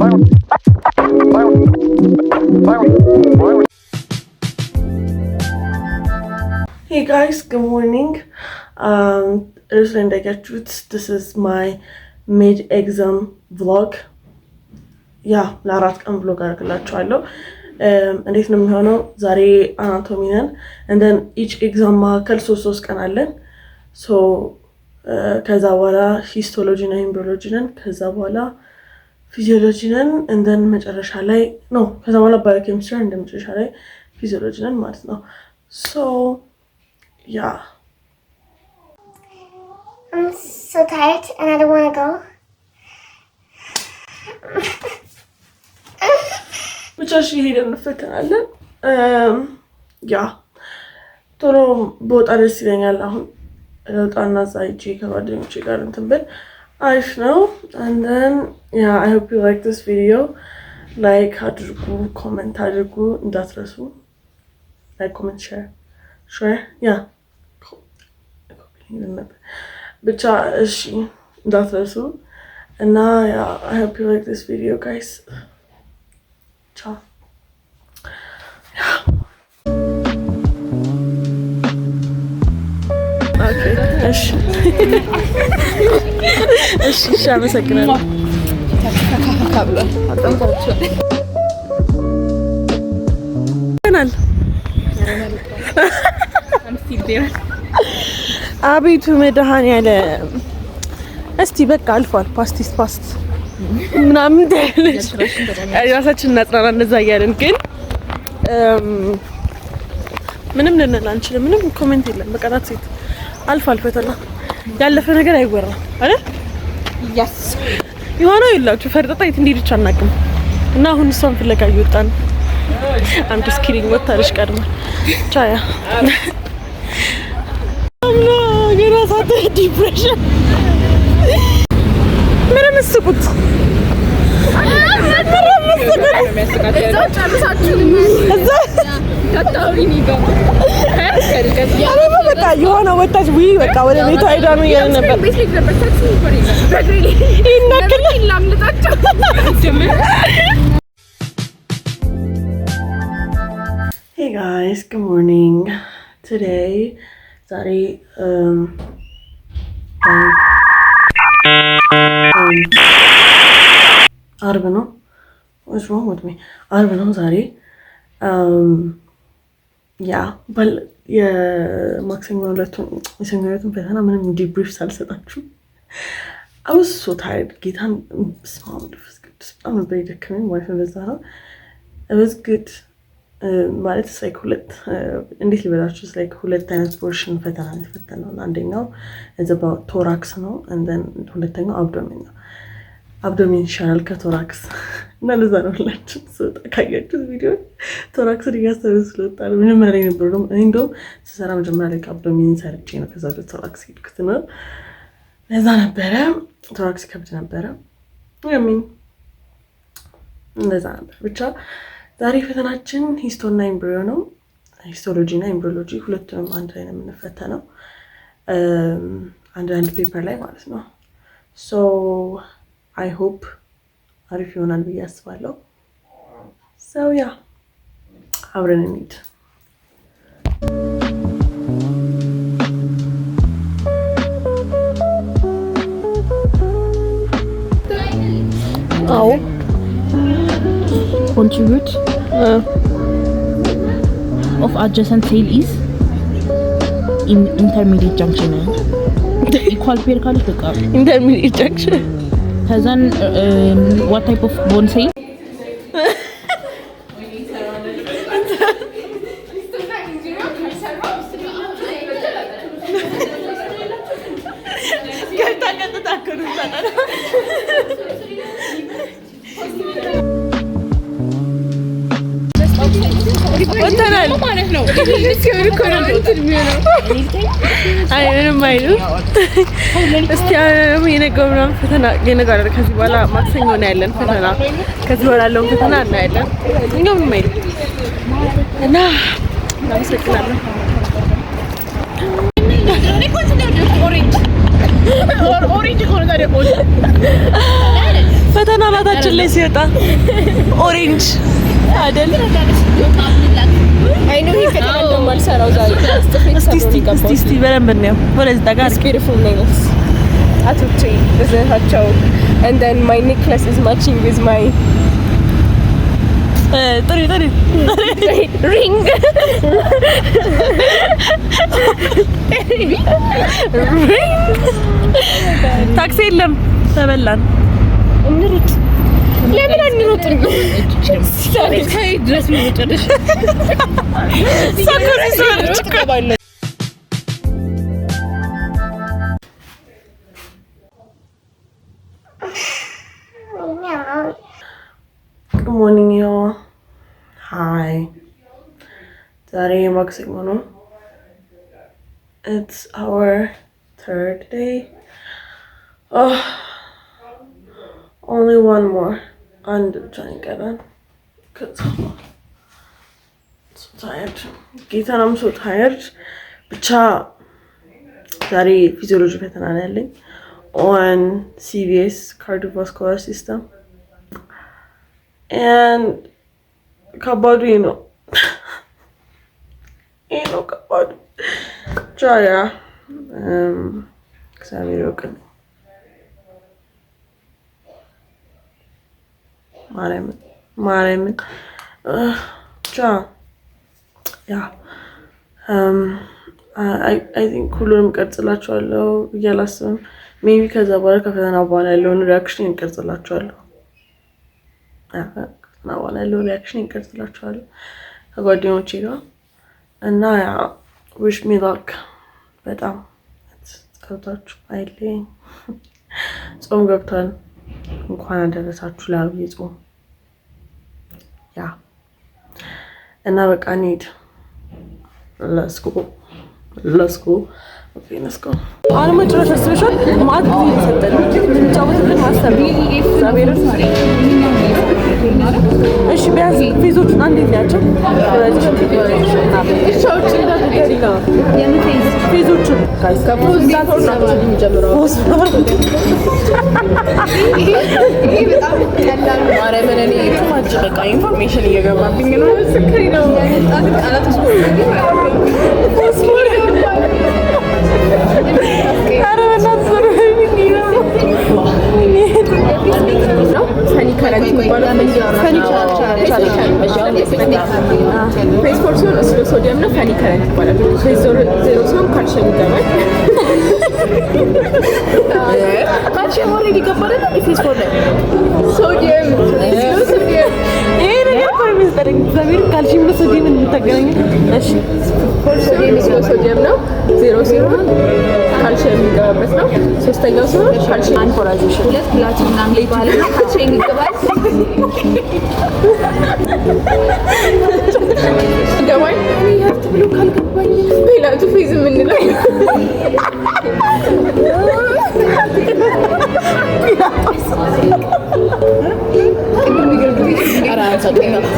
Hey guys, good morning. This is my mid-exam vlog. Yeah, ለአራት ቀን vlog አደርግላችኋለሁ። እንዴት ነው የሚሆነው? ዛሬ አናቶሚ ነን and then each exam መካከል ሶስት ቀን አለን። so ከዛ በኋላ ሂስቶሎጂ እና ኤምብሪዮሎጂ ነን። ከዛ በኋላ ፊዚዮሎጂ ነን and then መጨረሻ ላይ ከዛ በኋላ ባዮኬሚስትሪ and መጨረሻ ላይ ፊዚዮሎጂ ነን ማለት ነው። so yeah. I'm so tired and I don't want to go. ብቻ እሺ ሄደን እንፈተናለን። ያ ቶሎ በወጣ ደስ ይለኛል። አሁን ለውጣና ዛይጂ ከጓደኞቼ ጋር እንትን ብል አሪፍ ነው። and then yeah, I hope you like this video. like አድርጉ፣ ኮሜንት አድርጉ እንዳትረሱ። like comment share yeah ብቻ እሺ እንዳትረሱ እና I hope you like this video guys. ciao. okay እሺ አመሰግናለሁ። አቤቱ መድኃኒዓለም እስቲ በቃ አልፏል። ፓስቲስ ፓስት ምናምን ታያለሽ። ራሳችንን እናጽናና እንደዛ እያለን ግን ምንም ልንል አንችልም። ምንም ኮሜንት የለም። በቃ ታት ሴት አልፏል። ፈተና ያለፈ ነገር አይወራም አይደል? ያስ የሆነው ይላችሁ ፈርጠጣ የት እንደሄደች አናውቅም። እና አሁን እሷን ፍለጋ እየወጣን አንተ ስኪሪንግ ወጣለሽ ቀድማ ቻያ አምና ገና ሳተ ዲፕሬሽን ምንም ስቁት የሆነ ወጣች በቃ ወደ ቤቷ ሄዳ ነው እያለ ነበር። Hey guys, good morning. Today ዛሬ አርብ ነው። what's wrong with me? አርብ ነው ዛሬ። የማክሰኞ ዕለቱን ፈተና ምንም ዲብሪፍ ሳልሰጣችሁ I was so tired. ጌታን በጣም ነበር የደከመኝ ማለት ነው። ለዛ ነው it was good ማለት ላይክ እንዴት ልበላችሁ ላይክ ሁለት አይነት ፖርሽን ፈተና የተፈተነው። አንደኛው ቶራክስ ነው and then ሁለተኛው አብዶሚን ነው። አብዶሚን ይሻላል ከቶራክስ እና ለዛ ነው ሁላችን ስለጣ ካያችሁ ቪዲዮ ቶራክስን እያሰሩ ስለጣ ነው። ምንም ማለት ነበር ነው እኔ እንደውም ስሰራ መጀመሪያ ላይ አብዶሚን ሰርቼ ነው ከዛ ወደ ቶራክስ ሄድኩት ነው። ለዛ ነበረ ቶራክስ ከብድ ነበረ እንደዛ ነበር። ብቻ ዛሬ ፈተናችን ሂስቶና ኤምብሪዮ ነው። ሂስቶሎጂ እና ኤምብሪዮሎጂ ሁለቱንም አንድ ላይ ነው የምንፈተነው አንድ ፔፐር ላይ ማለት ነው። so I hope አሪፍ ይሆናል ብዬ አስባለሁ። so yeah አብረን እንሂድ። አዎ contribute of adjacent cell is in intermediate junction. Equal pair ካለ በቃ intermediate junction. then what type of bone cell? ወጣናል ማለት ነው። ሲሆን እኮ ነው እንትን የሚሆነው። አይ ምንም አይደለም። እስቲ አሁን የነገው ምናምን ፈተና የነገው ከዚህ በኋላ ማክሰኞ ነው ያለን ፈተና። ከዚህ በኋላ ያለውን ፈተና እናያለን። እኛው ምንም አይደለም እና እናመሰግናለን። ኦሬንጅ ኦሬንጅ ኮን ታዲያ ፈተና ናታችን ላይ ሲወጣ ኦሬንጅ አይደል? አይ ነው ፈተና እንደማልሰራው ዛሬ እስቲ በደንብ ነው ወደዚህ ጠጋ beautiful nails አቶቼ በዘታቸው and then my necklace is matching with my ጥሪ ring ታክሲ የለም ተበላን እንሩጥ ለምን አንሮጥም ታይ ድረስ ነው ጨርሽ Good morning, y'all. Hi. Today ማክሰኞ ነው. It's our third day. Oh, only one more. And trying to get in. Cause I'm so tired. Geethan, I'm so tired. ብቻ ዛሬ ፊዚዮሎጂ ፈተና ነው ያለኝ on CVS cardiovascular system. And ከባዱ ነው ከባዱ ቻያ እግዚአብሔር ይወቅን ማርያምን ቻ ያ አይ ቲንክ ሁሉንም ቀርጽላችኋለሁ ብዬ አላስብም። ሜቢ ከዛ በኋላ ከፈተና በኋላ ያለውን ሪያክሽን እንቀርጽላችኋለሁ። ከፈተና ያለውን ሪያክሽን እንቀርጽላችኋለሁ ከጓደኞቼ ጋር እና ያ ዊሽ ሚ ላክ በጣም ጸሎታችሁ አይለኝ። ጾም ገብቷል። እንኳን አደረሳችሁ ለአብይ ጾም። ያ እና በቃ እንሂድ። let's go okay let's go አሁን መጨረሻ ስፔሻል ማት ጊዜ ተሰጠን እንጫወትልን ማሰብ እግዚአብሔር እሺ ቢያንስ ፊዞቹን አንዴ ያቸው እሺዎች እንደገሪና ፊዞቹን ጋይስ ከፖዝ ዳቶር ነው የሚጀምረው ይሄ በጣም ቀላል ነው። አረ ምን እኔ ማጭ በቃ ኢንፎርሜሽን እየገባብኝ ነው። ስክሪ ነው ያጣት ቃላት ውስጥ ፌስ ፎር ሲሆን ስሎ ሶዲየም ነው። ፈኒ ከረንት ይባላል። ፌስ ዜሮ ሲሆን ካልሽየም ይገባል። ካልሽየም ኦልሬዲ ገባለ። ፌስ ፎር ላይ ሶዲየም ይሄ ነገር ኮሚስተሪንግ ዘቢር ካልሽየም ሶዲየም እንታገናኝ። እሺ ፎር ሶዲየም ስሎ ሶዲየም ነው። ዜሮ ሲሆን ካልሽየም የሚገባበት ነው። ሶስተኛው ሲሆን ካልሽየም አንኮራይዜሽን ሁለት ፕላቲንም ላይ ይባላል። ካልሽየም ይገባል። ገባኝ ይሄት ብሎ ካልገባኝ ሌላቱ ፌዝ የምንለው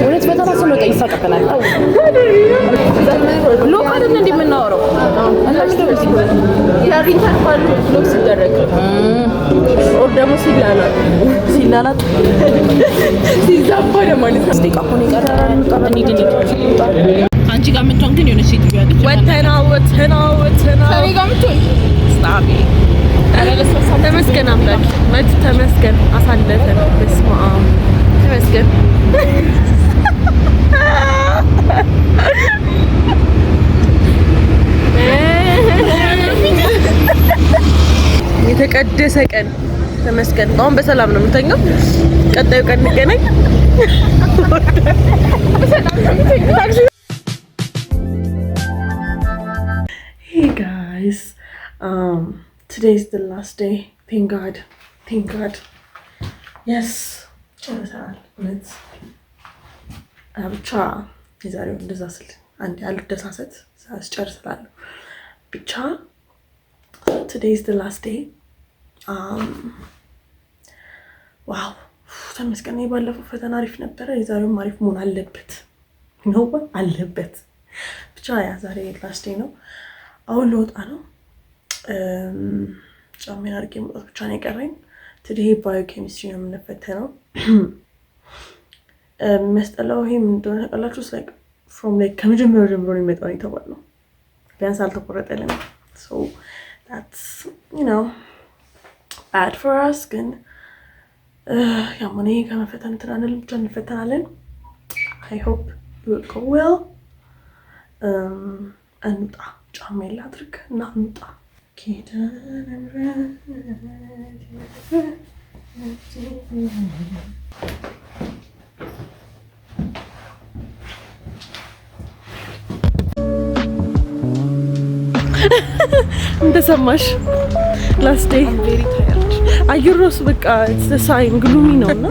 ሁለት በጣም ስለወጣ ይሳቀቀናል። ሎክ አይደል እንዴ የምናወራው? ያሪንታን ባሉ ሎክ ሲደረግ ኦር ደግሞ ሲላላት ሲዛባ ለማለት ነው። ስቴካፖን ይቀራል። እንዴ አንቺ ጋር የምትሆን ግን የሆነች ሴት ያለች ወተና ከኔ ጋር የምትሆን ስታቢ ተመስገን አምላክ መት ተመስገን አሳለፈን። በስመ አብ ተመስገን። የተቀደሰ ቀን ተመስገን። አሁን በሰላም ነው የምተኛው። ቀጣዩ ቀን እንገናኝ። Hey guys, today is the last day. Thank God. Yes, ጨርሰናል። እውነት ብቻ የዛሬው እንደዛ ስል አንድ ያልደሳሰት ጨርሰናል። ብቻ today is the last day. ዋው ተመስገን። የባለፈው ፈተና አሪፍ ነበረ። የዛሬውም አሪፍ መሆን አለበት። ብቻ ያ ዛሬ ላስት ዴይ ነው። አሁን ልወጣ ነው። ጫሜን አድርጌ መውጣት ብቻ ነው የቀረኝ። ቱዴይ ባዮኬሚስትሪ ነው የምንፈተነው። የሚያስጠላው ይሄ ምን እንደሆነ ታውቃላችሁ? ላይክ ፍሮም ላይክ ከመጀመሪያው ጀምሮ ነው የሚመጣው የተባለው ቢያንስ አልተቆረጠልንም። ሶ that's you know bad for us ግን ያማኔ ከመፈተን እንትን ብቻ እንፈተናለን። I hope it will go well. እንውጣ ጫማ ላድርግ እና እንውጣ። እንደሰማሽ ላስት ዴይ አየር ራሱ በቃ it's the sign ግሉሚ ነውና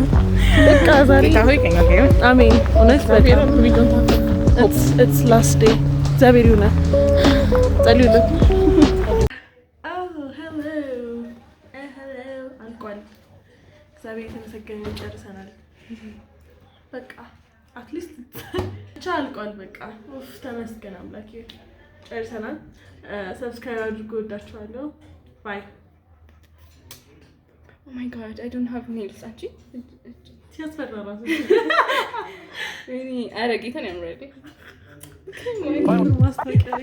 በቃ ዛሬ አሜን እውነት በቃ it's last day እግዚአብሔር ይሁን ጸልዩልን። ሄሎ አልቋል። እግዚአብሔር የተመሰገነ ጨርሰናል። በቃ አትሊስት ብቻ አልቋል። በቃ ኡፍ ተመስገን አምላኬ ጨርሰናል። ሰብስክራይብ አድርጉ። ወዳችኋለሁ። ባይ። Oh my god, I don't have nails actually. ሲያስፈራ ራሱ Really, I ready to I'm ready. ማስታወቂያ